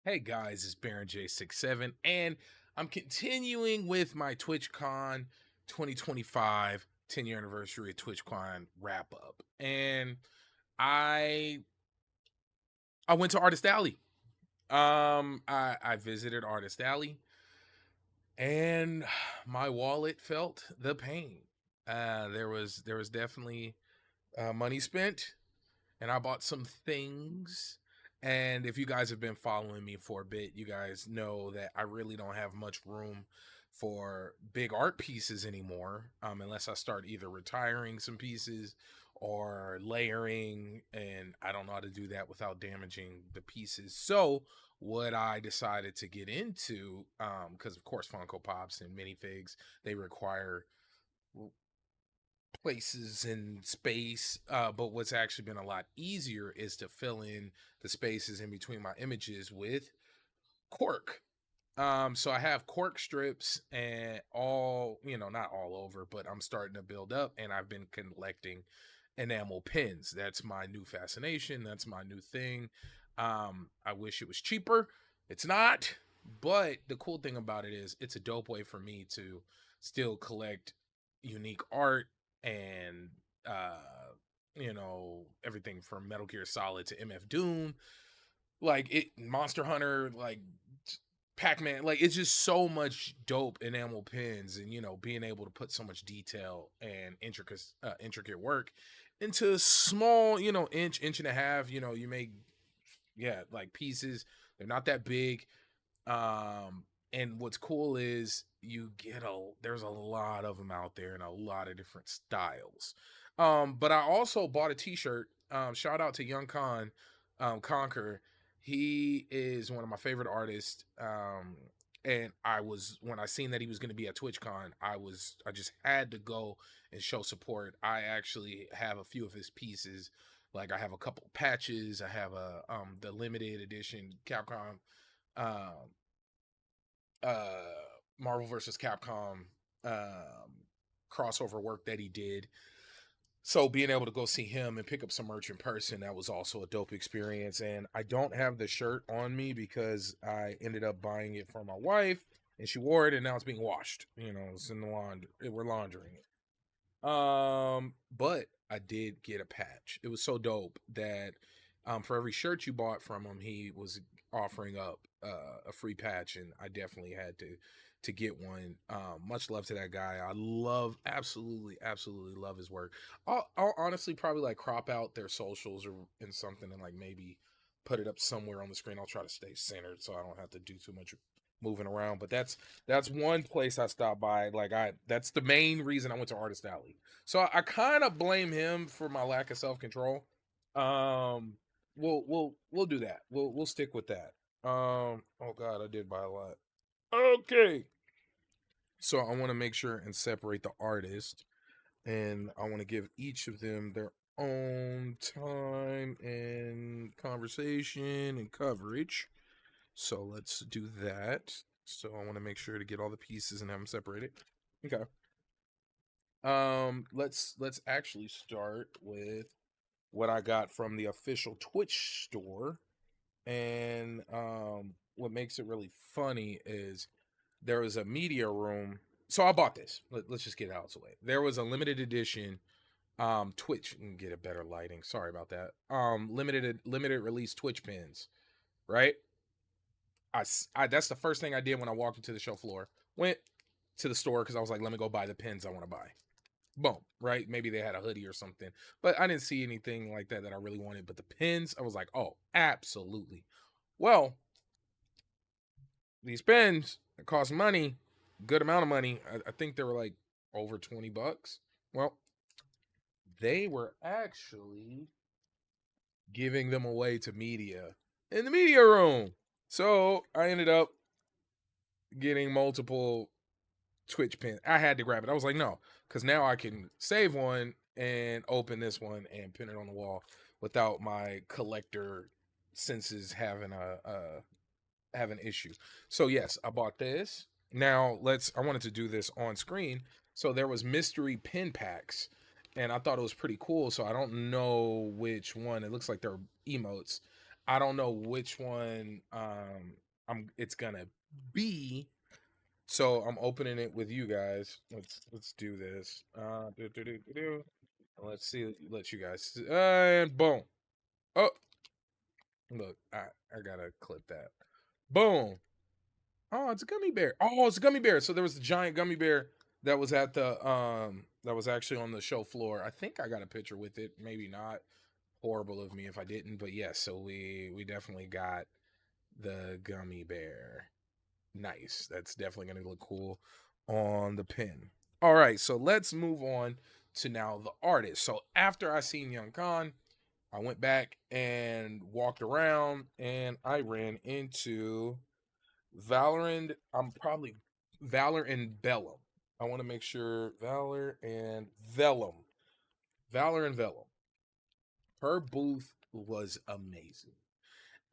Hey guys, it's Baron J67, and I'm continuing with my TwitchCon 2025 10-year anniversary of TwitchCon wrap up. And I I went to Artist Alley. I visited Artist Alley, and my wallet felt the pain. There was definitely money spent, and I bought some things. And if you guys have been following me for a bit, you guys know that I really don't have much room for big art pieces anymore, unless I start either retiring some pieces or layering, and I don't know how to do that without damaging the pieces. So what I decided to get into, because of course Funko Pops and minifigs, they require places and space, but what's actually been a lot easier is to fill in the spaces in between my images with cork. So I have cork strips and all, not all over, but I'm starting to build up, and I've been collecting enamel pins. That's my new fascination. That's my new thing. I wish it was cheaper. It's not, but the cool thing about it is it's a dope way for me to still collect unique art and everything from Metal Gear Solid to MF Doom, like it Monster Hunter, like Pac-Man. Like it's just so much dope enamel pins, and being able to put so much detail and intricate work into small, inch and a half. You make, like pieces. They're not that big. And what's cool is there's a lot of them out there and a lot of different styles. But I also bought a t-shirt. Shout out to Young Conquer. He is one of my favorite artists. And when I seen that he was going to be at TwitchCon, I just had to go and show support. I actually have a few of his pieces. Like I have a couple patches. I have the limited edition Capcom um Marvel versus Capcom crossover work that he did. So being able to go see him and pick up some merch in person, that was also a dope experience. And I don't have the shirt on me because I ended up buying it for my wife, and she wore it, and now it's being washed. It's in the laundry. We're laundering it. But I did get a patch. It was so dope that for every shirt you bought from him, he was offering up a free patch, and I definitely had to get one. Much love to that guy. I absolutely love his work. I'll honestly probably like crop out their socials or in something and like maybe put it up somewhere on the screen. I'll try to stay centered so I don't have to do too much moving around. But that's one place I stopped by. That's the main reason I went to Artist Alley. So I kind of blame him for my lack of self-control. Um we'll do that. We'll stick with that. Oh god, I did buy a lot. Okay. So I want to make sure and separate the artist, and I want to give each of them their own time and conversation and coverage. So let's do that. So I want to make sure to get all the pieces and have them separated. Okay. Let's actually start with what I got from the official Twitch store. And what makes it really funny is there was a media room. So I bought this. Let's just get it out of the way. There was a limited edition Twitch, and get a better lighting. Sorry about that. Limited release Twitch pins, right? I that's the first thing I did when I walked into the show floor. Went to the store because I was like, let me go buy the pins I want to buy. Boom, right? Maybe they had a hoodie or something, but I didn't see anything like that I really wanted. But the pins, I was like, oh, absolutely. Well, these pens cost money, good amount of money. I think they were like over $20. Well, they were actually giving them away to media in the media room. So I ended up getting multiple Twitch pins. I had to grab it. I was like, no, because now I can save one and open this one and pin it on the wall without my collector senses having have an issue. So yes, I bought this. Now I wanted to do this on screen. So there was mystery pin packs, and I thought it was pretty cool. So I don't know which one. It looks like they're emotes. I don't know which one it's gonna be. So I'm opening it with you guys. Let's do this. Let's see. Let you guys. And boom. Oh, look. I gotta clip that. Boom. Oh, it's a gummy bear. Oh, it's a gummy bear. So there was a giant gummy bear that was at the that was actually on the show floor. I think I got a picture with it. Maybe not. Horrible of me if I didn't. But yes. So we definitely got the gummy bear. Nice. That's definitely going to look cool on the pin. All right, so let's move on to now the artist. So after I seen Young Khan, I went back and walked around and I ran into Valorant. I'm probably Valor and Bellum. I want to make sure Valor and Vellum. Valor and Vellum. Her booth was amazing.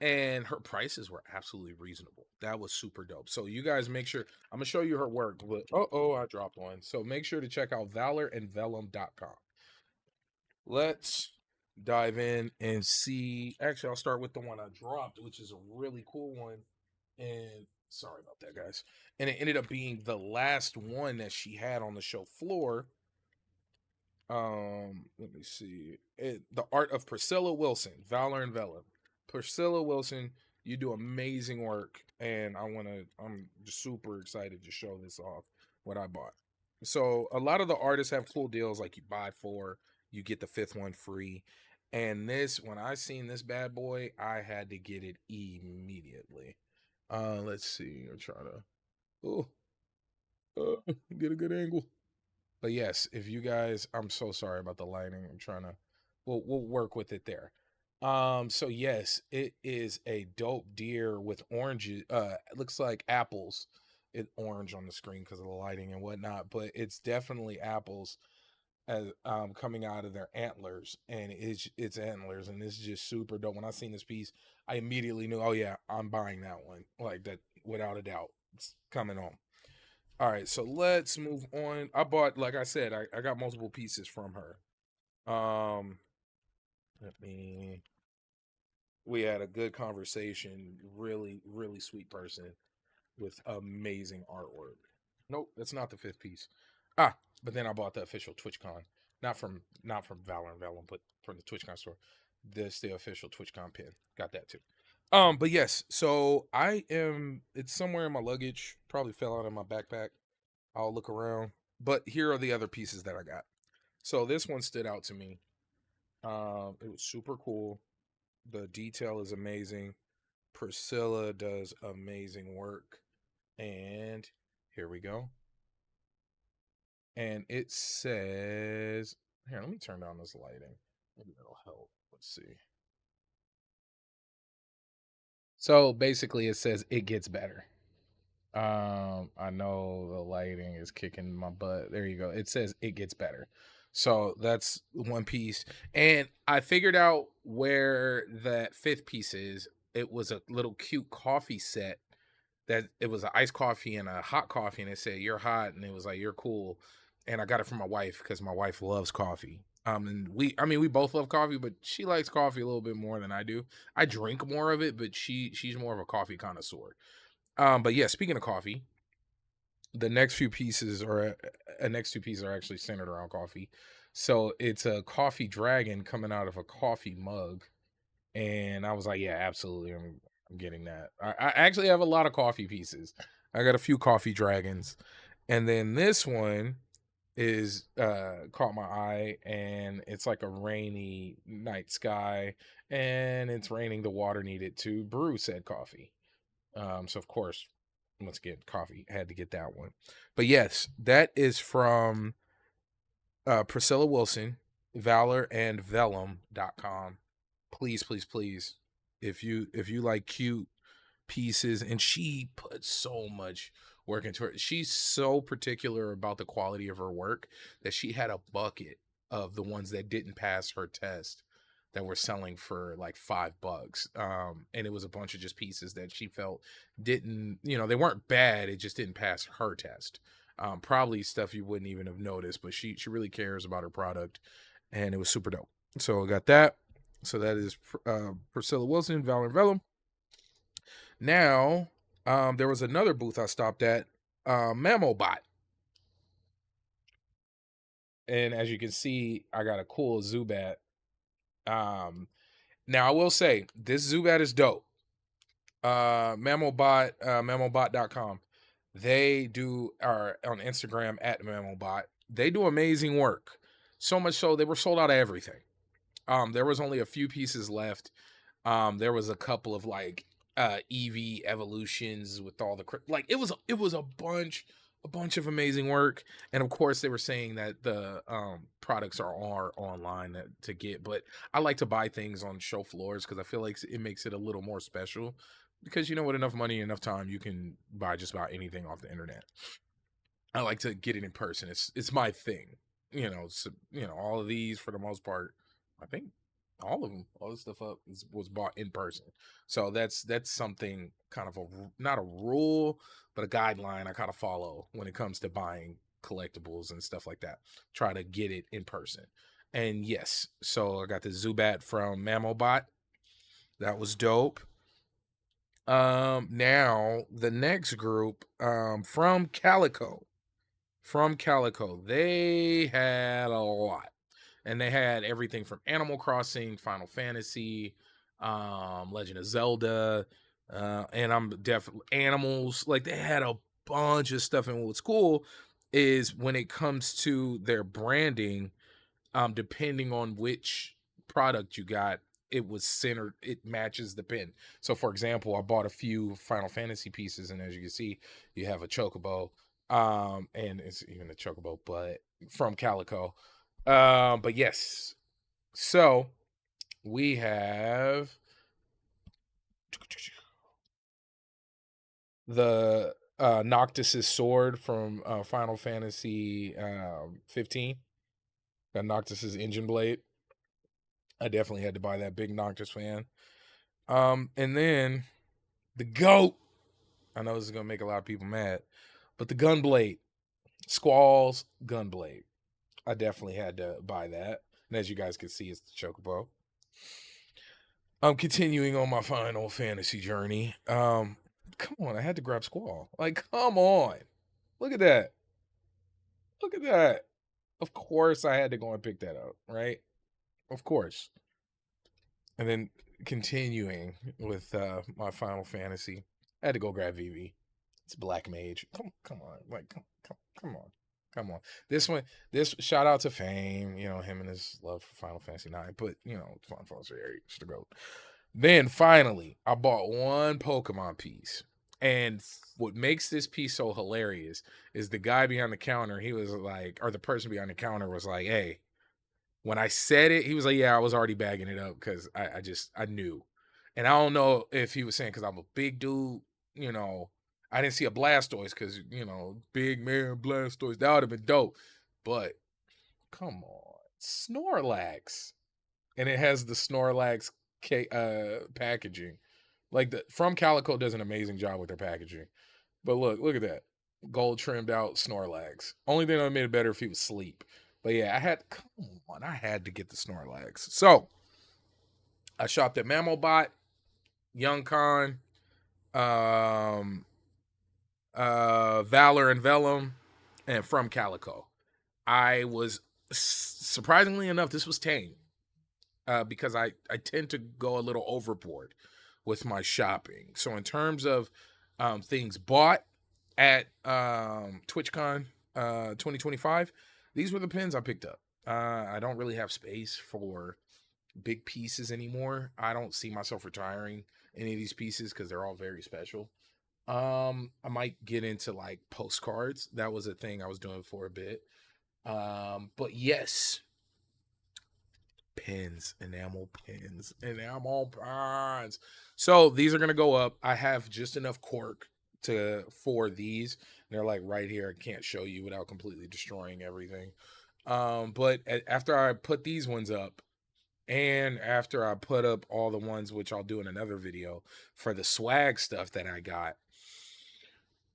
And her prices were absolutely reasonable. That was super dope. So you guys make sure I'm gonna show you her work. But I dropped one. So make sure to check out valorandvellum.com. Let's dive in and see. Actually, I'll start with the one I dropped, which is a really cool one. And sorry about that, guys. And it ended up being the last one that she had on the show floor. Let me see. The Art of Priscilla Wilson, Valor and Vellum. Priscilla Wilson, you do amazing work, and I'm just super excited to show this off what I bought. So a lot of the artists have cool deals, like you buy four, you get the fifth one free. And this, when I seen this bad boy, I had to get it immediately. Let's see. I'm trying to get a good angle. But yes, if you guys, I'm so sorry about the lighting. I'm trying to, we'll work with it there. So yes, it is a dope deer with oranges. It looks like apples. It orange on the screen because of the lighting and whatnot, but it's definitely apples as coming out of their antlers, and it's antlers, and this is just super dope. When I seen this piece, I immediately knew, oh yeah, I'm buying that one, like that without a doubt. It's coming on. All right, so let's move on. I bought, like I said, I got multiple pieces from her. Let me. We had a good conversation. Really, really sweet person with amazing artwork. Nope, that's not the fifth piece. But then I bought the official TwitchCon, not from Valor and Vellum, but from the TwitchCon store. This the official TwitchCon pin. Got that too. But yes, so it's somewhere in my luggage. Probably fell out of my backpack. I'll look around. But here are the other pieces that I got. So this one stood out to me. It was super cool. The detail is amazing. Priscilla does amazing work. And here we go. And it says, here, let me turn down this lighting. Maybe that'll help. Let's see. So basically it says it gets better. I know the lighting is kicking my butt. There you go. It says it gets better. So that's one piece. And I figured out where that fifth piece is. It was a little cute coffee set that it was an iced coffee and a hot coffee, and it said you're hot, and it was like you're cool. And I got it from my wife because my wife loves coffee. And we both love coffee, but she likes coffee a little bit more than I do. I drink more of it, but she's more of a coffee connoisseur. But yeah, speaking of coffee, the next few pieces are next two pieces are actually centered around coffee. So it's a coffee dragon coming out of a coffee mug, and I was like, yeah, absolutely, I'm getting that. I actually have a lot of coffee pieces. I got a few coffee dragons, and then this one is caught my eye, and it's like a rainy night sky, and it's raining. The water needed to brew said coffee. So of course, let's get coffee. I had to get that one. But yes, that is from Priscilla Wilson, valorandvellum.com. Please, please, please. If you like cute pieces, and she put so much work into it. She's so particular about the quality of her work that she had a bucket of the ones that didn't pass her test that were selling for like $5. And it was a bunch of just pieces that she felt didn't, they weren't bad, it just didn't pass her test. Probably stuff you wouldn't even have noticed, but she really cares about her product, and it was super dope. So I got that. So that is Priscilla Wilson, Valor and Vellum. Now, there was another booth I stopped at, MammoBot. And as you can see, I got a cool Zubat. Now I will say this Zubat is dope. MammoBot, mammobot.com. They are on Instagram at MammoBot. They do amazing work. So much so they were sold out of everything. There was only a few pieces left. There was a couple of like EV evolutions with all the like it was a bunch of amazing work, and of course they were saying that the products are online to get, but I like to buy things on show floors because I feel like it makes it a little more special, because with enough money, enough time, you can buy just about anything off the internet. I like to get it in person. It's my thing. So, all of these for the most part, I think all of them, all this stuff was bought in person. So that's something kind of not a rule, but a guideline I kind of follow when it comes to buying collectibles and stuff like that. Try to get it in person. And yes, so I got the Zubat from MammoBot. That was dope. Now the next group, from Calico. They had a lot, and they had everything from Animal Crossing, Final Fantasy, Legend of Zelda, and I'm definitely animals. Like, they had a bunch of stuff. And what's cool is when it comes to their branding, depending on which product you got, it was centered, it matches the pin. So for example, I bought a few Final Fantasy pieces, and as you can see, you have a chocobo, and it's even a chocobo, but from Calico. But yes, so we have the Noctis's sword from Final Fantasy 15. Got Noctis's engine blade. I definitely had to buy that, big Noctis fan. And then the GOAT. I know this is gonna make a lot of people mad, but the Gunblade, Squall's Gunblade. I definitely had to buy that. And as you guys can see, it's the Chocobo. I'm continuing on my Final Fantasy journey. Come on, I had to grab Squall. Like, come on. Look at that. Look at that. Of course I had to go and pick that up, right? Of course. And then continuing with my Final Fantasy, I had to go grab Vivi. It's Black Mage. Come on, like come on, come on. This shout out to Fame. Him and his love for Final Fantasy 9. But Final Fantasy 8 is the goat. Then finally, I bought one Pokemon piece, and what makes this piece so hilarious is the guy behind the counter. He was like, or the person behind the counter was like, "Hey." When I said it, he was like, "Yeah, I was already bagging it up because I knew." And I don't know if he was saying because I'm a big dude, I didn't see a Blastoise because, big man Blastoise. That would have been dope. But come on, Snorlax. And it has the Snorlax packaging. Like, From Calico does an amazing job with their packaging. But look at that. Gold trimmed out Snorlax. Only thing that made it better if he was asleep. But yeah, I had to get the Snorlax. So I shopped at MammoBot, Young Con, um, Valor and Vellum, and From Calico. I was, surprisingly enough, this was tame, because I tend to go a little overboard with my shopping. So in terms of things bought at TwitchCon 2025, these were the pins I picked up. I don't really have space for big pieces anymore. I don't see myself retiring any of these pieces because they're all very special. I might get into like postcards. That was a thing I was doing for a bit. But yes, pins, enamel pins, enamel pins. So these are gonna go up. I have just enough cork for these. They're like right here. I can't show you without completely destroying everything. But after I put these ones up, and after I put up all the ones which I'll do in another video for the swag stuff that I got,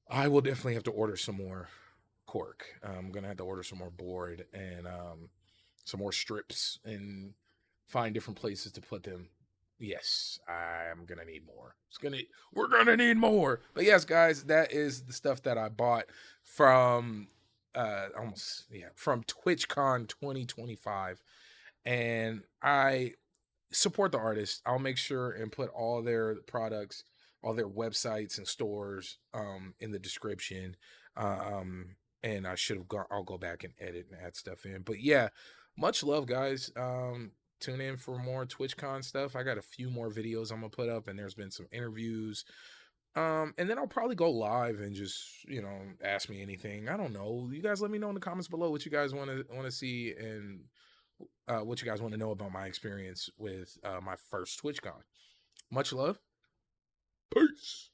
I will definitely have to order some more cork. I'm gonna have to order some more board and some more strips and find different places to put them. Yes, I'm gonna need more. We're gonna need more. But yes, guys, that is the stuff that I bought from from TwitchCon 2025. And I support the artists. I'll make sure and put all their products, all their websites and stores in the description. And I'll go back and edit and add stuff in. But yeah, much love, guys. Tune in for more TwitchCon stuff. I got a few more videos I'm gonna put up, and there's been some interviews. And then I'll probably go live and just, ask me anything. I don't know. You guys let me know in the comments below what you guys want to see, and what you guys want to know about my experience with my first TwitchCon. Much love. Peace.